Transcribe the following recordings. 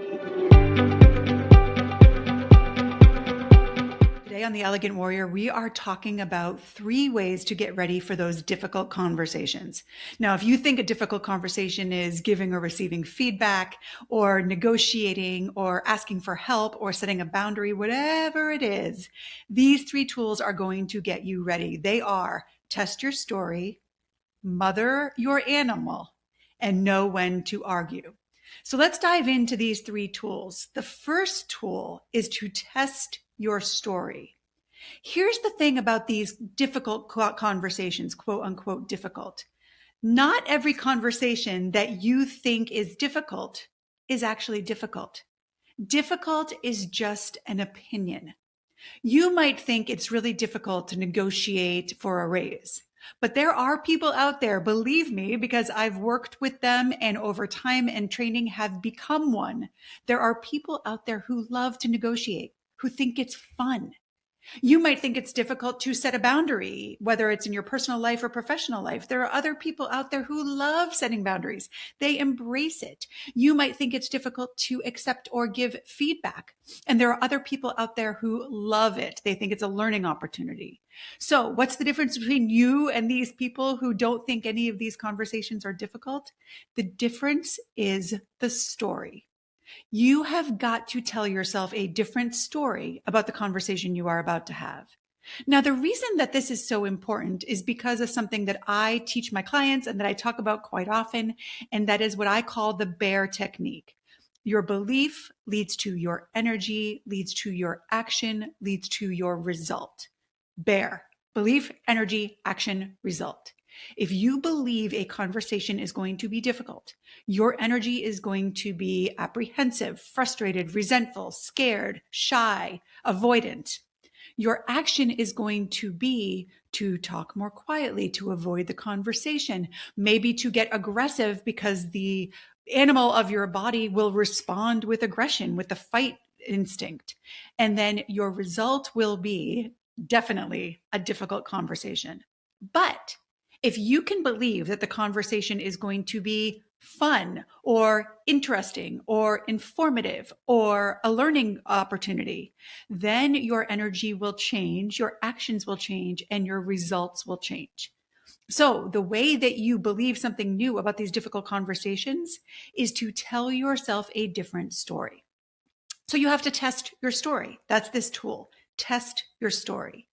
Today on The Elegant Warrior, we are talking about 3 ways to get ready for those difficult conversations. Now, if you think a difficult conversation is giving or receiving feedback or negotiating or asking for help or setting a boundary, whatever it is, these 3 tools are going to get you ready. They are test your story, mother your animal, and know when to argue. So let's dive into these 3 tools. The first tool is to test your story. Here's the thing about these difficult conversations, quote unquote difficult. Not every conversation that you think is difficult is actually difficult. Difficult is just an opinion. You might think it's really difficult to negotiate for a raise. But there are people out there, believe me, because I've worked with them and over time and training have become one. There are people out there who love to negotiate, who think it's fun. You might think it's difficult to set a boundary, whether it's in your personal life or professional life. There are other people out there who love setting boundaries. They embrace it. You might think it's difficult to accept or give feedback. And there are other people out there who love it. They think it's a learning opportunity. So what's the difference between you and these people who don't think any of these conversations are difficult? The difference is the story. You have got to tell yourself a different story about the conversation you are about to have. Now, the reason that this is so important is because of something that I teach my clients and that I talk about quite often, and that is what I call the bear technique. Your belief leads to your energy, leads to your action, leads to your result. Bear, belief, energy, action, result. If you believe a conversation is going to be difficult, your energy is going to be apprehensive, frustrated, resentful, scared, shy, avoidant. Your action is going to be to talk more quietly, to avoid the conversation, maybe to get aggressive because the animal of your body will respond with aggression, with the fight instinct. And then your result will be definitely a difficult conversation. But if you can believe that the conversation is going to be fun or interesting or informative or a learning opportunity, then your energy will change, your actions will change, and your results will change. So the way that you believe something new about these difficult conversations is to tell yourself a different story. So you have to test your story. That's this tool. Test your story.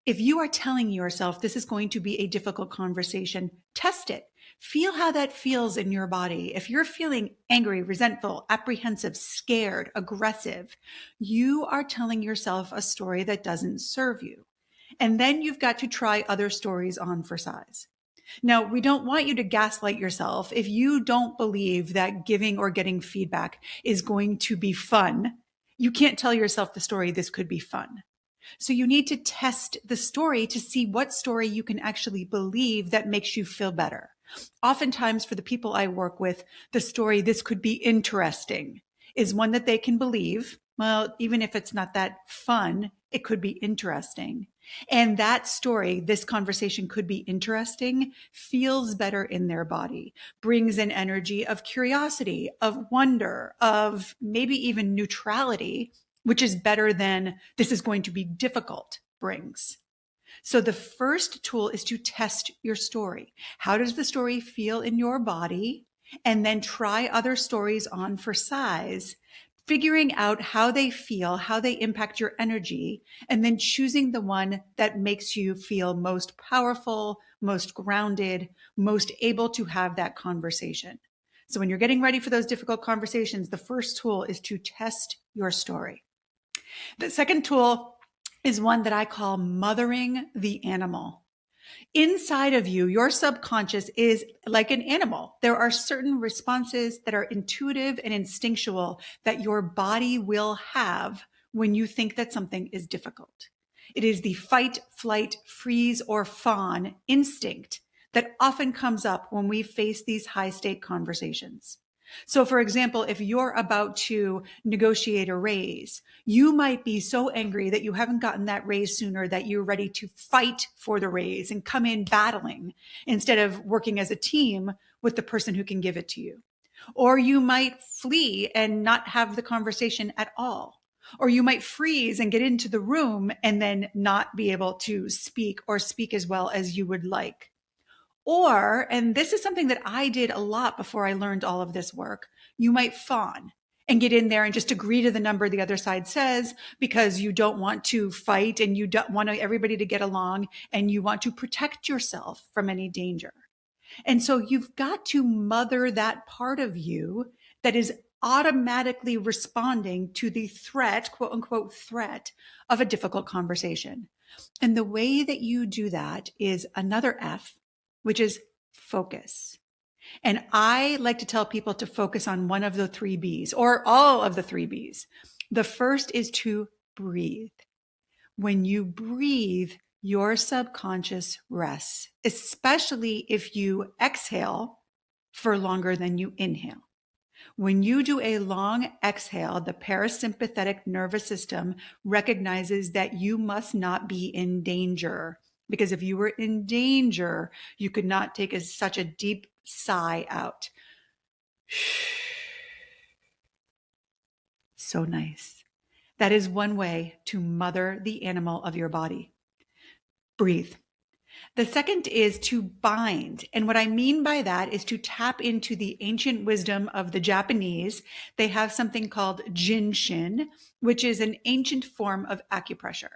If you are telling yourself this is going to be a difficult conversation, test it. Feel how that feels in your body. If you're feeling angry, resentful, apprehensive, scared, aggressive, you are telling yourself a story that doesn't serve you. And then you've got to try other stories on for size. Now, we don't want you to gaslight yourself. If you don't believe that giving or getting feedback is going to be fun, you can't tell yourself the story, this could be fun. So you need to test the story to see what story you can actually believe that makes you feel better. Oftentimes for the people I work with, the story, this could be interesting, is one that they can believe. Well, even if it's not that fun, it could be interesting. And that story, this conversation could be interesting, feels better in their body, brings an energy of curiosity, of wonder, of maybe even neutrality, which is better than this is going to be difficult brings. So the first tool is to test your story. How does the story feel in your body? And then try other stories on for size, figuring out how they feel, how they impact your energy, and then choosing the one that makes you feel most powerful, most grounded, most able to have that conversation. So when you're getting ready for those difficult conversations, the first tool is to test your story. The second tool is one that I call mothering the animal. Inside of you, your subconscious is like an animal. There are certain responses that are intuitive and instinctual that your body will have when you think that something is difficult. It is the fight, flight, freeze, or fawn instinct that often comes up when we face these high-stake conversations. So for example, if you're about to negotiate a raise, you might be so angry that you haven't gotten that raise sooner that you're ready to fight for the raise and come in battling instead of working as a team with the person who can give it to you. Or you might flee and not have the conversation at all. Or you might freeze and get into the room and then not be able to speak or speak as well as you would like. Or, and this is something that I did a lot before I learned all of this work, you might fawn and get in there and just agree to the number the other side says because you don't want to fight and you don't want everybody to get along and you want to protect yourself from any danger. And so you've got to mother that part of you that is automatically responding to the threat, quote unquote, threat of a difficult conversation. And the way that you do that is another F, which is focus. And I like to tell people to focus on one of the three B's or all of the three B's. The first is to breathe. When you breathe, your subconscious rests, especially if you exhale for longer than you inhale. When you do a long exhale, the parasympathetic nervous system recognizes that you must not be in danger. Because if you were in danger, you could not take such a deep sigh out. So nice. That is one way to mother the animal of your body. Breathe. The second is to bind. And what I mean by that is to tap into the ancient wisdom of the Japanese. They have something called Shin, which is an ancient form of acupressure.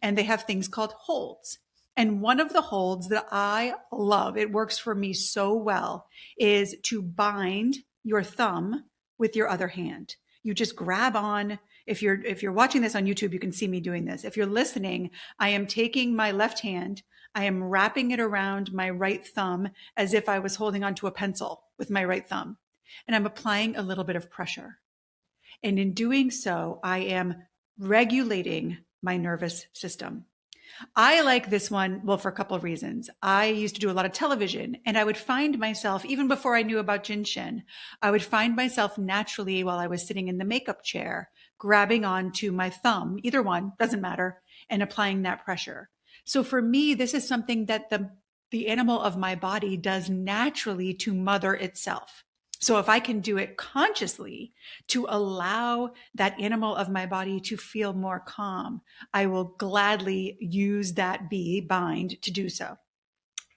And they have things called holds. And one of the holds that I love, it works for me so well, is to bind your thumb with your other hand. You just grab on. If you're watching this on YouTube, you can see me doing this. If you're listening, I am taking my left hand, I am wrapping it around my right thumb as if I was holding onto a pencil with my right thumb. And I'm applying a little bit of pressure. And in doing so, I am regulating my nervous system. I like this one, well, for a couple of reasons. I used to do a lot of television and I would find myself, even before I knew about Shin, I would find myself naturally while I was sitting in the makeup chair, grabbing onto my thumb, either one, doesn't matter, and applying that pressure. So for me, this is something that the animal of my body does naturally to mother itself. So if I can do it consciously to allow that animal of my body to feel more calm, I will gladly use that bind to do so.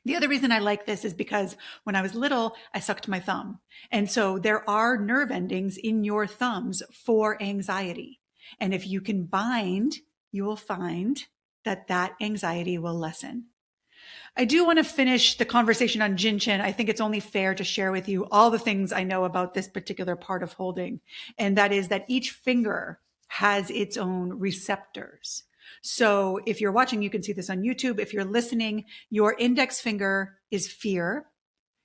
The other reason I like this is because when I was little, I sucked my thumb. And so there are nerve endings in your thumbs for anxiety. And if you can bind, you will find that anxiety will lessen. I do want to finish the conversation on Shin. I think it's only fair to share with you all the things I know about this particular part of holding. And that is that each finger has its own receptors. So if you're watching, you can see this on YouTube. If you're listening, your index finger is fear.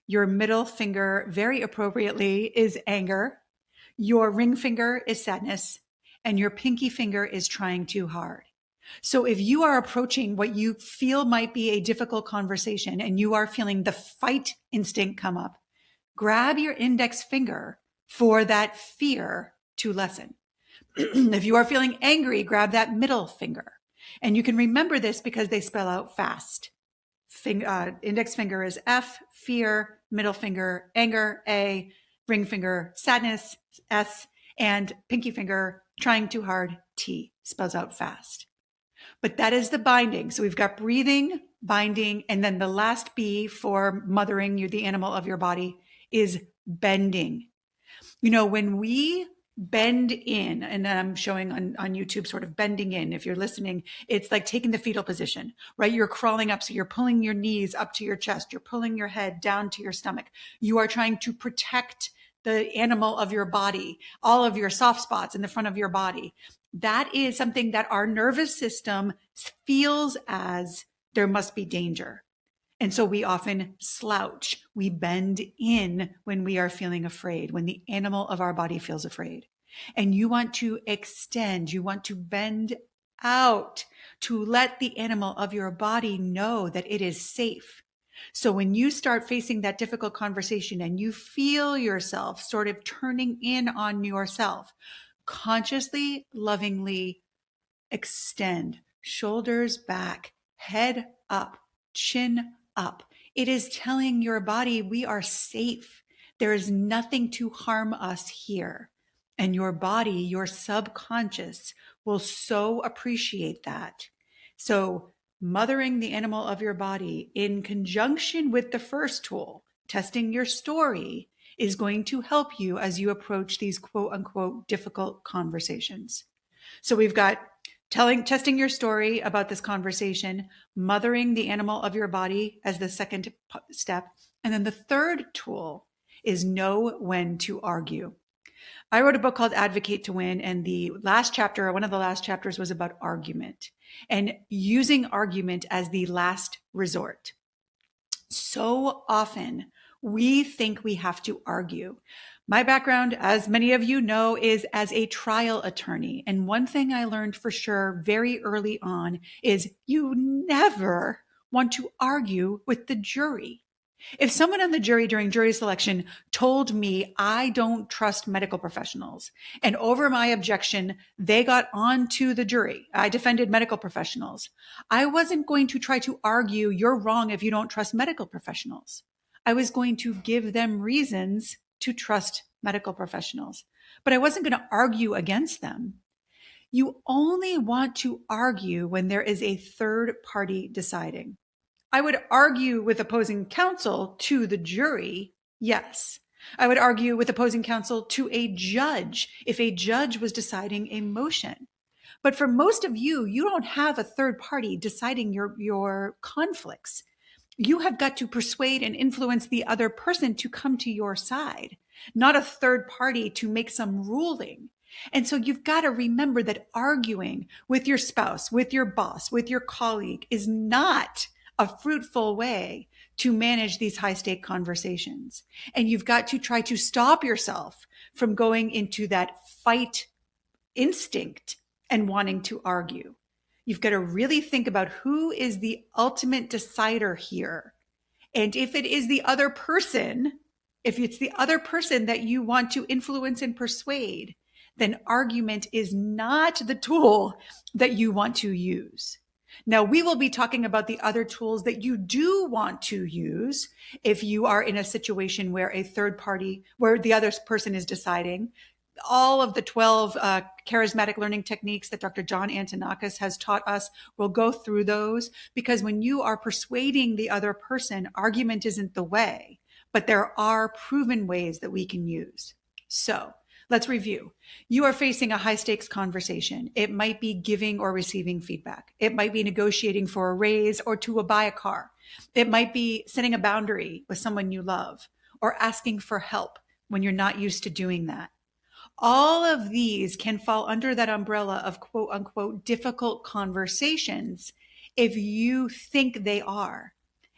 Your middle finger, very appropriately, is anger. Your ring finger is sadness. And your pinky finger is trying too hard. So if you are approaching what you feel might be a difficult conversation and you are feeling the fight instinct come up, grab your index finger for that fear to lessen. If you are feeling angry, grab that middle finger. And you can remember this because they spell out fast. Index finger is F, fear, middle finger, anger, A, ring finger, sadness, S, and pinky finger, trying too hard, T, spells out fast. But that is the binding. So we've got breathing, binding, and then the last B for mothering you, the animal of your body, is bending. You know, when we bend in, and I'm showing on YouTube sort of bending in, if you're listening, it's like taking the fetal position, right? You're crawling up. So you're pulling your knees up to your chest. You're pulling your head down to your stomach. You are trying to protect the animal of your body, all of your soft spots in the front of your body. That is something that our nervous system feels as there must be danger. And so we often slouch. We bend in when we are feeling afraid, when the animal of our body feels afraid. And you want to extend, you want to bend out to let the animal of your body know that it is safe. So when you start facing that difficult conversation and you feel yourself sort of turning in on yourself, consciously, lovingly extend, shoulders back, head up, chin up. It is telling your body we are safe. There is nothing to harm us here. And your body, your subconscious, will so appreciate that. So, mothering the animal of your body in conjunction with the first tool, testing your story, is going to help you as you approach these quote unquote difficult conversations. So we've got testing your story about this conversation, mothering the animal of your body as the second step. And then the third tool is know when to argue. I wrote a book called Advocate to Win, and the last chapter, or one of the last chapters, was about argument and using argument as the last resort. So often we think we have to argue. My background, as many of you know, is as a trial attorney. And one thing I learned for sure very early on is you never want to argue with the jury. If someone on the jury during jury selection told me I don't trust medical professionals, and over my objection, they got on to the jury, I defended medical professionals, I wasn't going to try to argue you're wrong if you don't trust medical professionals. I was going to give them reasons to trust medical professionals, but I wasn't going to argue against them. You only want to argue when there is a third party deciding. I would argue with opposing counsel to the jury, yes. I would argue with opposing counsel to a judge if a judge was deciding a motion. But for most of you, you don't have a third party deciding your conflicts. You have got to persuade and influence the other person to come to your side, not a third party to make some ruling. And so you've got to remember that arguing with your spouse, with your boss, with your colleague is not a fruitful way to manage these high stake conversations. And you've got to try to stop yourself from going into that fight instinct and wanting to argue. You've got to really think about who is the ultimate decider here. And if it is the other person, if it's the other person that you want to influence and persuade, then argument is not the tool that you want to use. Now, we will be talking about the other tools that you do want to use if you are in a situation where a third party, where the other person is deciding. All of the 12 charismatic learning techniques that Dr. John Antonakis has taught us, we'll go through those, because when you are persuading the other person, argument isn't the way, but there are proven ways that we can use. So let's review. You are facing a high stakes conversation. It might be giving or receiving feedback. It might be negotiating for a raise or to buy a car. It might be setting a boundary with someone you love or asking for help when you're not used to doing that. All of these can fall under that umbrella of quote unquote difficult conversations if you think they are.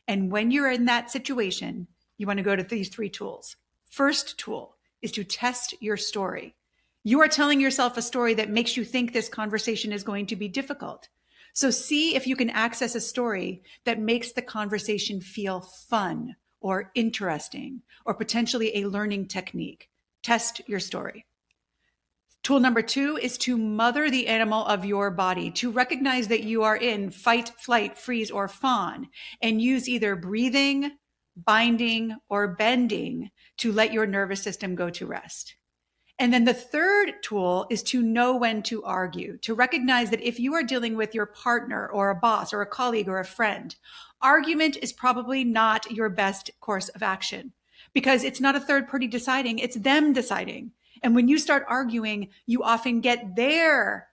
And when you're in that situation, you want to go to these three tools. First tool is to test your story. You are telling yourself a story that makes you think this conversation is going to be difficult. So see if you can access a story that makes the conversation feel fun or interesting or potentially a learning technique. Test your story. Tool number 2 is to mother the animal of your body, to recognize that you are in fight, flight, freeze, or fawn, and use either breathing, binding, or bending to let your nervous system go to rest. And then the third tool is to know when to argue, to recognize that if you are dealing with your partner or a boss or a colleague or a friend, argument is probably not your best course of action because it's not a third party deciding, it's them deciding. And when you start arguing, you often get their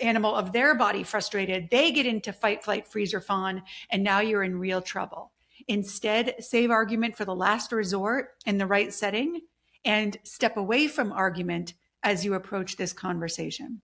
animal of their body frustrated. They get into fight, flight, freeze, or fawn, and now you're in real trouble. Instead, save argument for the last resort in the right setting and step away from argument as you approach this conversation.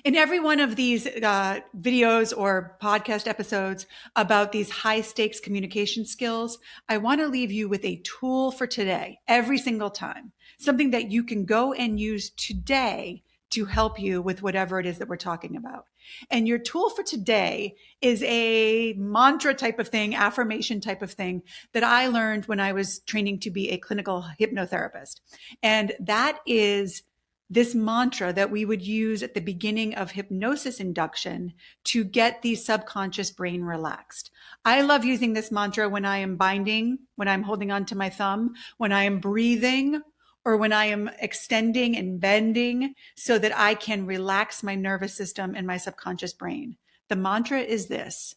In every one of these videos or podcast episodes about these high stakes communication skills, I want to leave you with a tool for today, every single time, something that you can go and use today to help you with whatever it is that we're talking about. And your tool for today is a mantra type of thing, affirmation type of thing that I learned when I was training to be a clinical hypnotherapist. And that is this mantra that we would use at the beginning of hypnosis induction to get the subconscious brain relaxed. I love using this mantra when I am binding, when I'm holding on to my thumb, when I am breathing, or when I am extending and bending so that I can relax my nervous system and my subconscious brain. The mantra is this: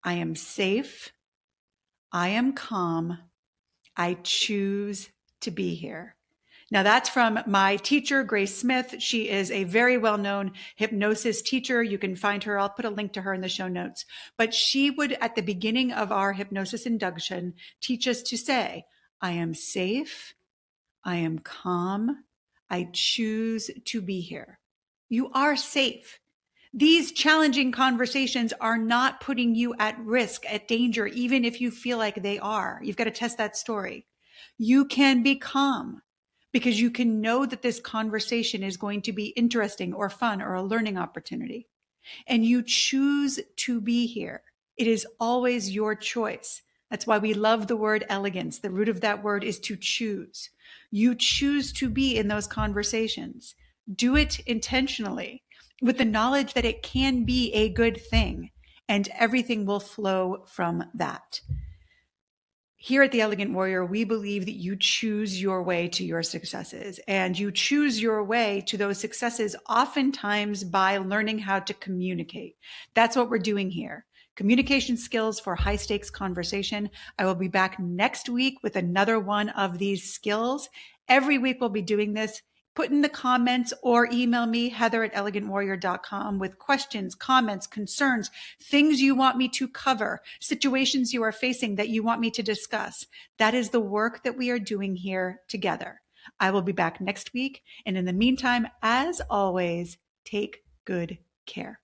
I am safe. I am calm. I choose to be here. Now that's from my teacher, Grace Smith. She is a very well-known hypnosis teacher. You can find her. I'll put a link to her in the show notes. But she would, at the beginning of our hypnosis induction, teach us to say, I am safe. I am calm. I choose to be here. You are safe. These challenging conversations are not putting you at risk, at danger, even if you feel like they are. You've got to test that story. You can be calm because you can know that this conversation is going to be interesting or fun or a learning opportunity. And you choose to be here. It is always your choice. That's why we love the word elegance. The root of that word is to choose. You choose to be in those conversations. Do it intentionally with the knowledge that it can be a good thing, and everything will flow from that. Here at the Elegant Warrior, we believe that you choose your way to your successes, and you choose your way to those successes oftentimes by learning how to communicate. That's what we're doing here. Communication skills for high stakes conversation. I will be back next week with another one of these skills. Every week we'll be doing this. Put in the comments or email me, heather@elegantwarrior.com, with questions, comments, concerns, things you want me to cover, situations you are facing that you want me to discuss. That is the work that we are doing here together. I will be back next week. And in the meantime, as always, take good care.